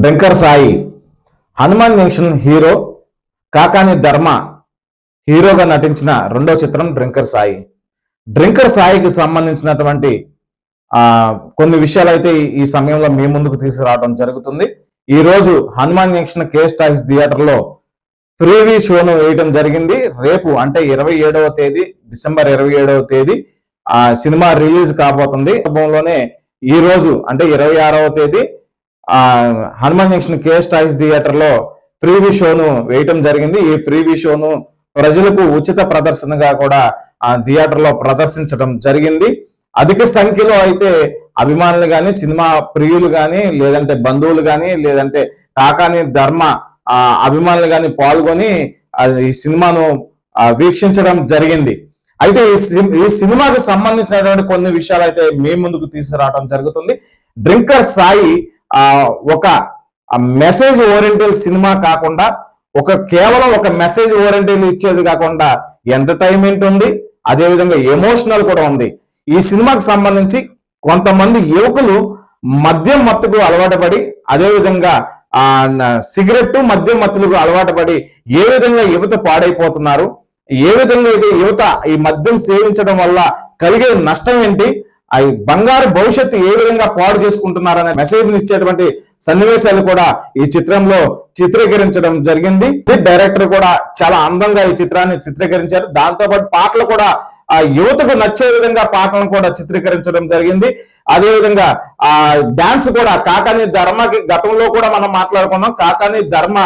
Drinker Sai Hanuman junction hero Kakani ధర్మ హీరోగా నటించిన రెండో చిత్రం డ్రింకర్ సాయి. డ్రింకర్ సాయికి సంబంధించినటువంటి కొన్ని విషయాలు అయితే ఈ సమయంలో మీ ముందుకు తీసుకురావడం జరుగుతుంది. ఈ రోజు హనుమాన్ జంక్షన్ కే స్టార్స్ థియేటర్లో ప్రీవీ షోను వేయడం జరిగింది. రేపు అంటే 27వ తేదీ డిసెంబర్ 27వ తేదీ సినిమా రిలీజ్ కాబోతుంది. లోనే ఈ రోజు అంటే 26వ తేదీ హనుమాన్ జంక్షన్ కే స్టార్స్ థియేటర్లో ప్రీవీ షోను వేయటం జరిగింది. ఈ ప్రీవీ షోను ప్రజలకు ఉచిత ప్రదర్శనగా కూడా థియేటర్లో ప్రదర్శించడం జరిగింది. అధిక సంఖ్యలో అయితే అభిమానులు కానీ, సినిమా ప్రియులు కానీ, లేదంటే బంధువులు కానీ, లేదంటే కాకాని ధర్మ అభిమానులు కానీ పాల్గొని ఈ సినిమాను వీక్షించడం జరిగింది. అయితే ఈ సినిమాకి సంబంధించినటువంటి కొన్ని విషయాలు అయితే మీ ముందుకు తీసుకురావడం జరుగుతుంది. డ్రింకర్ సాయి ఒక మెసేజ్ ఓరియంటెడ్ సినిమా కాకుండా, కేవలం ఒక మెసేజ్ ఓరియంటెడ్ ఇచ్చేది కాకుండా ఎంటర్టైన్మెంట్ ఉంది, అదేవిధంగా ఎమోషనల్ కూడా ఉంది. ఈ సినిమాకి సంబంధించి కొంతమంది యువకులు మద్యం మత్తుకు అలవాటు పడి, అదేవిధంగా సిగరెట్ మద్యం మత్తులకు అలవాటు పడి ఏ విధంగా యువత పాడైపోతున్నారు, ఏ విధంగా అయితే యువత ఈ మద్యం సేవించడం వల్ల కలిగే నష్టం ఏంటి, బంగారు భవిష్యత్తు ఏ విధంగా పాడు చేసుకుంటున్నారనే మెసేజ్ ఇచ్చేటువంటి సన్నివేశాలు కూడా ఈ చిత్రంలో చిత్రీకరించడం జరిగింది. డైరెక్టర్ కూడా చాలా అందంగా ఈ చిత్రాన్ని చిత్రీకరించారు. దాంతోపాటు పాటలు కూడా యువతకు నచ్చే విధంగా పాటలను కూడా చిత్రీకరించడం జరిగింది. అదేవిధంగా డాన్స్ కూడా కాకాని ధర్మకి గతంలో కూడా మనం మాట్లాడుకున్నాం. కాకాని ధర్మ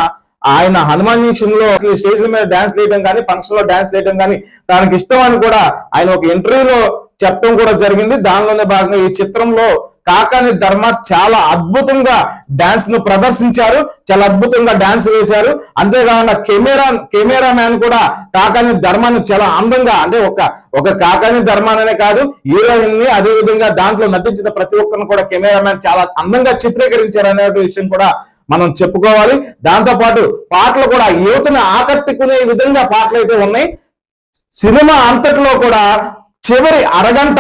ఆయన హనుమాన్ జంక్షన్ లో స్టేజ్ మీద డాన్స్ వేయడం కానీ, ఫంక్షన్ లో డాన్స్ వేయడం కానీ తనకి ఇష్టం అని కూడా ఆయన ఒక ఇంటర్వ్యూలో చెప్పడం కూడా జరిగింది. దానిలోనే భాగంగా ఈ చిత్రంలో కాకాని ధర్మ చాలా అద్భుతంగా డాన్స్ ను ప్రదర్శించారు, చాలా అద్భుతంగా డాన్స్ వేశారు. అంతేకాకుండా కెమెరా మ్యాన్ కూడా కాకాని ధర్మాన్ని చాలా అందంగా, అంటే ఒక కాకాని ధర్మానే కాదు, హీరోయిన్ ని అదే విధంగా దాంట్లో నటించిన ప్రతి ఒక్కరిని కూడా కెమెరా మ్యాన్ చాలా అందంగా చిత్రీకరించారు అనే విషయం కూడా మనం చెప్పుకోవాలి. దాంతో పాటు పాటలు కూడా యువతను ఆకట్టుకునే విధంగా పాటలు అయితే ఉన్నాయి. సినిమా అంతట్లో కూడా చివరి అరగంట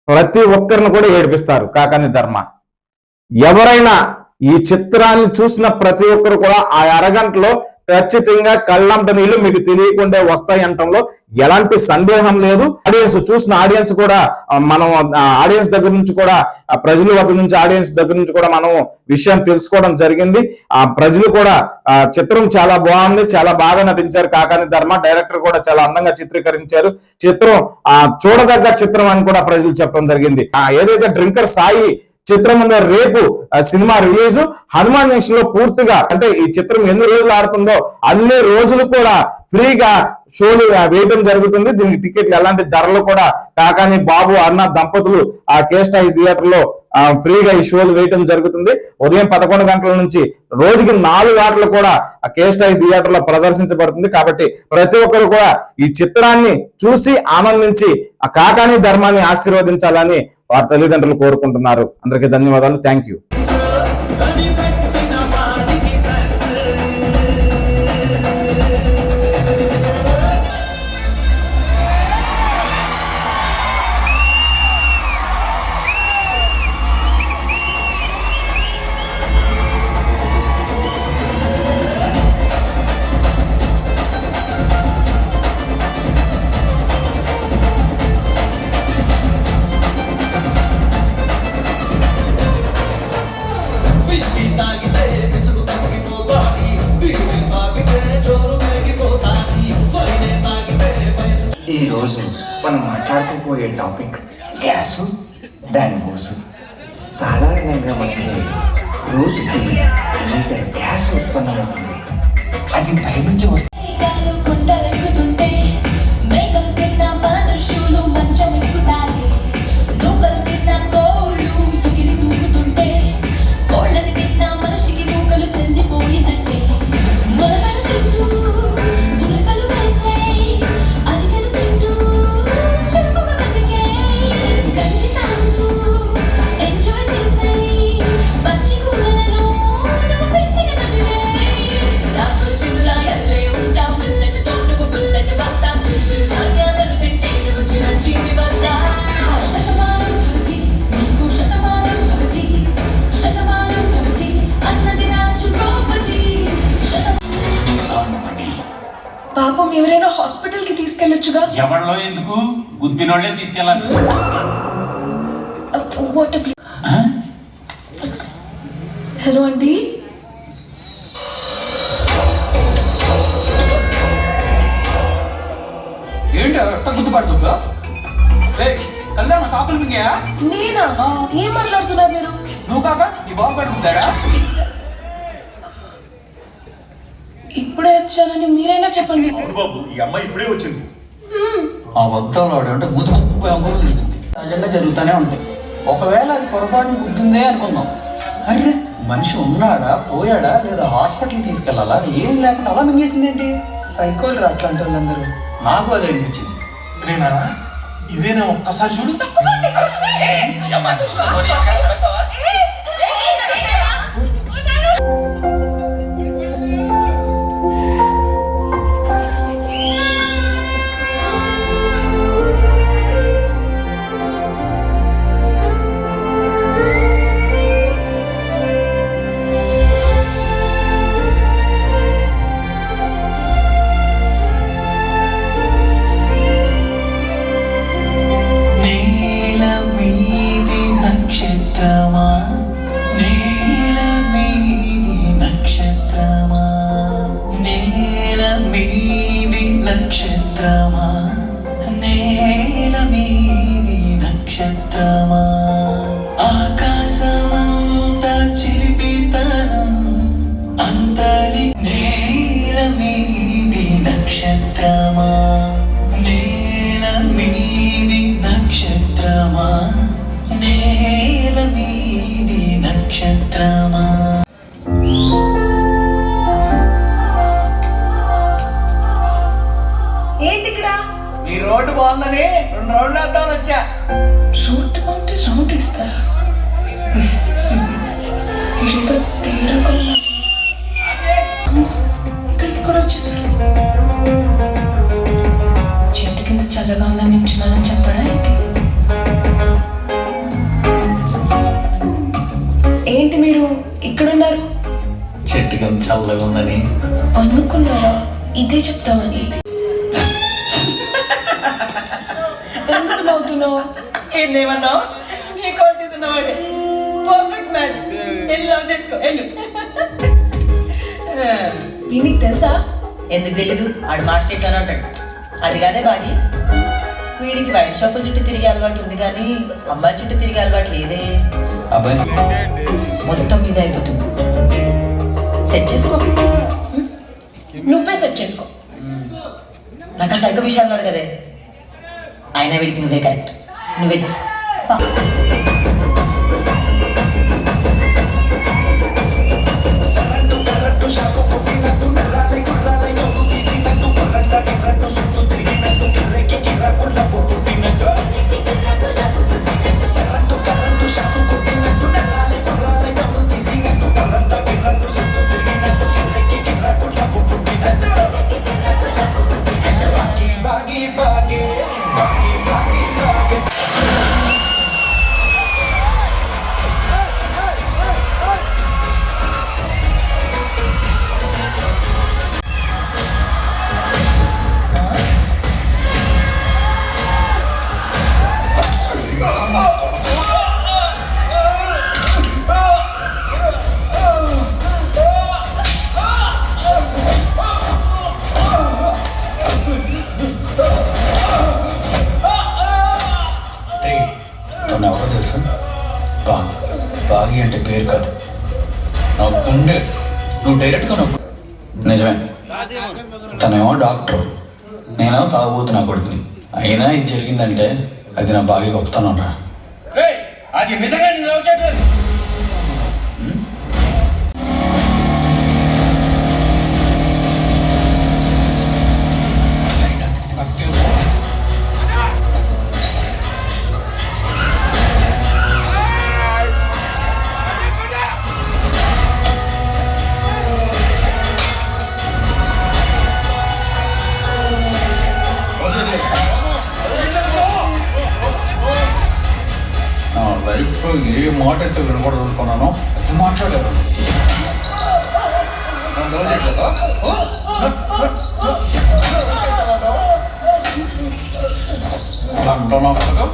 ప్రతి ఒక్కరిని కూడా ఏడిపిస్తారు కాకాని ధర్మ. ఎవరైనా ఈ చిత్రాన్ని చూసిన ప్రతి ఒక్కరు కూడా ఆ అరగంటలో ఖచ్చితంగా కళ్ళంట నీళ్లు మీకు తెలియకుండా వస్తాయి అనటంలో ఎలాంటి సందేహం లేదు. చూసిన ఆడియన్స్ కూడా, మనం ఆడియన్స్ దగ్గర నుంచి కూడా, ప్రజల వద్ద నుంచి ఆడియన్స్ దగ్గర నుంచి కూడా మనం విషయం తెలుసుకోవడం జరిగింది. ప్రజలు కూడా చిత్రం చాలా బాగుంది, చాలా బాగా నటించారు కాకాని ధర్మ. డైరెక్టర్ కూడా చాలా అందంగా చిత్రీకరించారు. చిత్రం చూడదగ్గ చిత్రం అని కూడా ప్రజలు చెప్పడం జరిగింది. ఏదైతే డ్రింకర్ సాయి చిత్రం ఉందో రేపు సినిమా రిలీజ్ హనుమాన్ జంక్షన్ లో పూర్తిగా, అంటే ఈ చిత్రం ఎన్ని రోజులు ఆడుతుందో అన్ని రోజులు కూడా ఫ్రీగా షోలు వేయడం జరుగుతుంది. దీనికి టికెట్లు ఎలాంటి ధరలు కూడా కాకాని బాబు అన్న దంపతులు కే స్టార్స్ థియేటర్ లో ఫ్రీగా ఈ షోలు వేయడం జరుగుతుంది. ఉదయం 11 గంటల నుంచి రోజుకి 4 గంటలు కూడా కే స్టార్స్ థియేటర్ లో ప్రదర్శించబడుతుంది. కాబట్టి ప్రతి ఒక్కరు కూడా ఈ చిత్రాన్ని చూసి ఆనందించి కాకాని ధర్మాన్ని ఆశీర్వదించాలని వారి తల్లిదండ్రులు కోరుకుంటున్నారు. అందరికీ ధన్యవాదాలు. Thank you. ఈ రోజు మనం మాట్లాడుకోబోయే టాపిక్ గ్యాస్, దాని ఊసు. సాధారణంగా మనకి రోజుకి లీటర్ గ్యాస్ ఉత్పన్నమవుతుంది. అది పైనుంచి వస్తుంది. Rapu తెలుసా? ఎవరిలో ఎందుకు గుద్దినోళ్లే తీసుకెళ్ళాలి. హలో అండి, ఏంటి గుర్తుపడుతుందా? కళ్యాణ కాకులు మింగా నేనా? ఏం మాట్లాడుతున్నారు మీరు? నువ్వు కాక నీ బాబు కడుగుతాడా? ఇప్పుడే వచ్చానని మీరైనా చెప్పండి. బాబు, ఈ అమ్మాయి ఇప్పుడే వచ్చింది. ఆ వద్దాలు అంటే గుద్దు తిరిగింది. సహజంగా జరుగుతూనే ఉంటాయి. ఒకవేళ అది పొరపాటున గుద్దుందే అనుకుందాం. అరే మనిషి ఉన్నాడా పోయాడా లేదా హాస్పిటల్కి తీసుకెళ్లాలా ఏం లేకుండా అలా మింగేసింది ఏంటి? సైకోలు అట్లాంటి వాళ్ళందరూ. నాకు అదే అనిపించింది. నేనా ఇదేనా ఒక్కసారి చూడు. నక్షత్రమా నేల మీది నక్షత్రమా నేల మీది నక్షత్రమా నేల మీది నక్షత్రమా ఆకాశమంత చిలిపితనం అంతరి నేల మీది నక్షత్రమా నేల మీది నక్షత్రమా నేల మీది నక్షత్రమా. ఏంటి ఇక్కడ? ఈ రోడ్డు బాగుందని 2 రౌండ్లు వేద్దామని వచ్చా. రోడ్డు బాగుంటే రౌండ్ ఇస్తారా? వీడితో తేడా కొన్నా. ఇక్కడికి కూడా వచ్చేసాడు. చెట్టు కింద చల్లగా ఉందని నించున్నానని చెప్పాడా ఏంటి? ఏంటి మీరు ఇక్కడున్నారు? చెట్టు కింద చల్లగా ఉందని అనుకున్నారా ఇదే చెప్తామని? ఎందుకు నవ్వుతున్నావు? ఏందేమన్నావు? నీ క్వాలిటీస్ ఉన్నవాడే పర్ఫెక్ట్ మ్యాచ్. వెళ్ళి లవ్ చేసుకో వెళ్ళు. దీనికి తెలుసా? ఎందుకు తెలీదు? ఆడు మాస్టర్ ఇట్లానే ఉంటాడు. అది కాదే బాగి, వీడికి వైన్ షాప్ చుట్టూ తిరిగే అలవాటు ఉంది కానీ అమ్మాయి చుట్టూ తిరిగే అలవాటు లేదే. అబ్బాయి మొత్తం మీద అయిపోతుంది. సెట్ చేసుకో. నువ్వే సెట్ చేసుకో. నాకు ఆ సైకో విషయాలు ఉన్నాడు కదే, అయినా వీడికి నువ్వే కరెక్ట్. నువ్వే చేసుకో. ఎవరో తెలుసా? బాగి బాగి అంటే పేరు కాదు, నా గుండె. నువ్వు డైరెక్ట్గా నాకు నిజమే. తనేమో డాక్టర్, నేనేమో తాగుబోతు నా కొడుకుని. అయినా ఇది జరిగిందంటే అది నా బాగా గొప్పతనం రా. అది నిజంగా నా లైఫ్లో ఏ మాట అయితే వినకూడదు అనుకున్నానో అది మాట్లాడారు. అంటున్నావు కదా,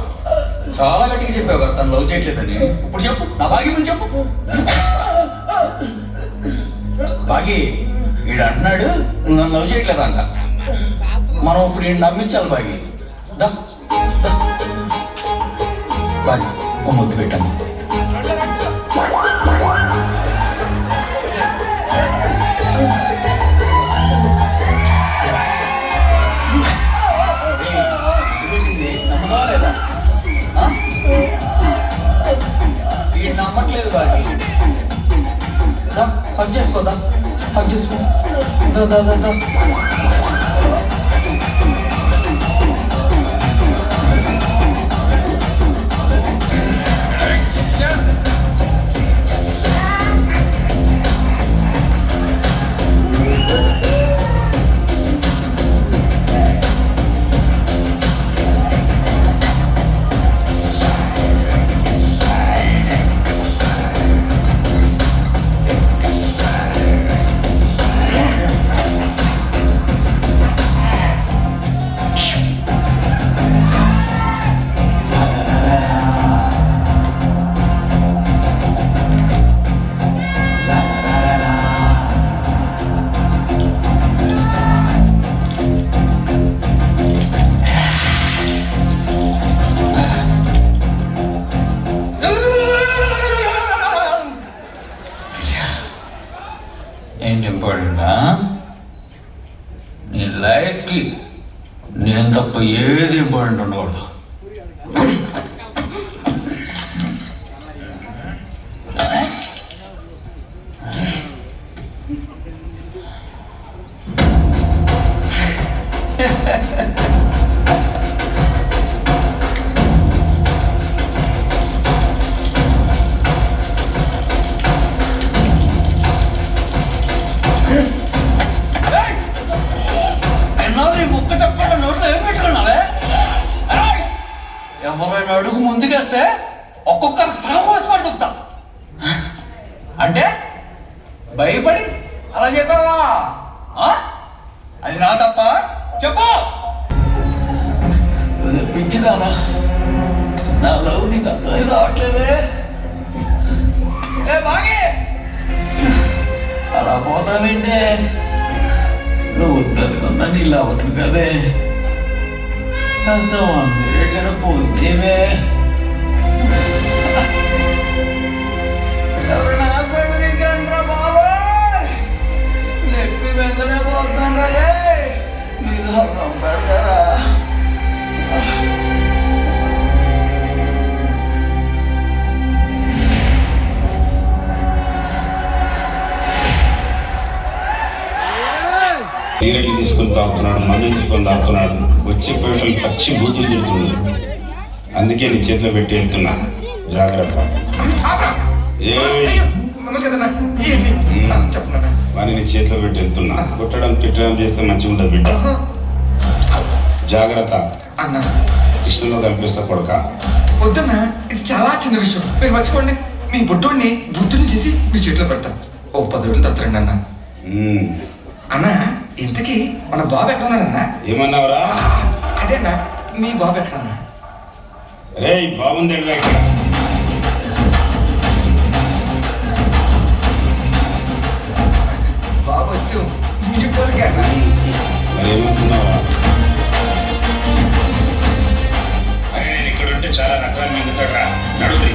చాలా గట్టిగా చెప్పావు కదా తను లవ్ చేయట్లేదని. ఇప్పుడు చెప్పు, నా భాగ్యం ముందు చెప్పు. భాగి వీడు అంటున్నాడు నువ్వు నన్ను లవ్ చేయట్లేదంట. మనం ఇప్పుడు వీడిని నమ్మించాలి భాగి. దా దా. భాగి ఓ ముద్దు పెట్టాను. నమ్మదా లేదా? వీడు నమ్మట్లేదు భాగి. దా హగ్ చేసుకో, దా హగ్ చేసుకో. దా దా దా దా. ఏంటి ఇంపార్టెంటా? నీ లైఫ్కి నేను తప్ప ఏది ఇంపార్టెంట్ ఉండకూడదు. ఎవరైనా అడుగు ముందుకేస్తే ఒక్కొక్కరికి సగం వచ్చి చెప్తా. అంటే భయపడి అలా చెప్పావా? అది నా తప్ప? చెప్పు. పిచ్చిదానా, నా లవ్ నీకు అర్థమై రావట్లేదే. బాగే అలా పోతావేంటే? నువ్వు వద్దనుకున్నా నీ లవను కదే. ఎక్కడ పోతేవే? ఎవరైనా హాస్పిటల్ తీసుకెళ్ళండిరా బాబాయ్. నొప్పి వెంటనే పోతాను రే. మీరు అన్నం పెడతారా? సిగరెట్లు తీసుకొని తాగుతున్నాడు, మందు తీసుకొని తాగుతున్నాడు, వచ్చి పేటలు పచ్చి బూతులు తింటున్నాడు. అందుకే నీ చేతిలో పెట్టి వెళ్తున్నా, జాగ్రత్త. వాడిని నీ చేతిలో పెట్టి వెళ్తున్నా. కొట్టడం తిట్టడం చేస్తే మంచిగా ఉండదు బిడ్డ, జాగ్రత్త. కృష్ణలో కనిపిస్తా కొడక. వద్దన్నా, ఇది చాలా చిన్న విషయం, మీరు మర్చిపోండి. మీ బుడ్డోడిని బుద్ధుని చేసి మీ చేతిలో పెడతా. ఓ 10 రోజులు తరతరండి అన్న. అన్నా ఇంతకీ మన బాబు ఎక్కడ ఉన్నాడన్నా? ఏమన్నావురా? అదేనా మీ బాబు ఎక్కడన్నా? రే బాగుంది ఇక్కడ. బాబు వచ్చు మీ పోలికే అన్నా. మరి ఏమనుకున్నావా? అరే నేను ఇక్కడ ఉంటే చాలా రకాల మిగుతాడు రా, నడుది.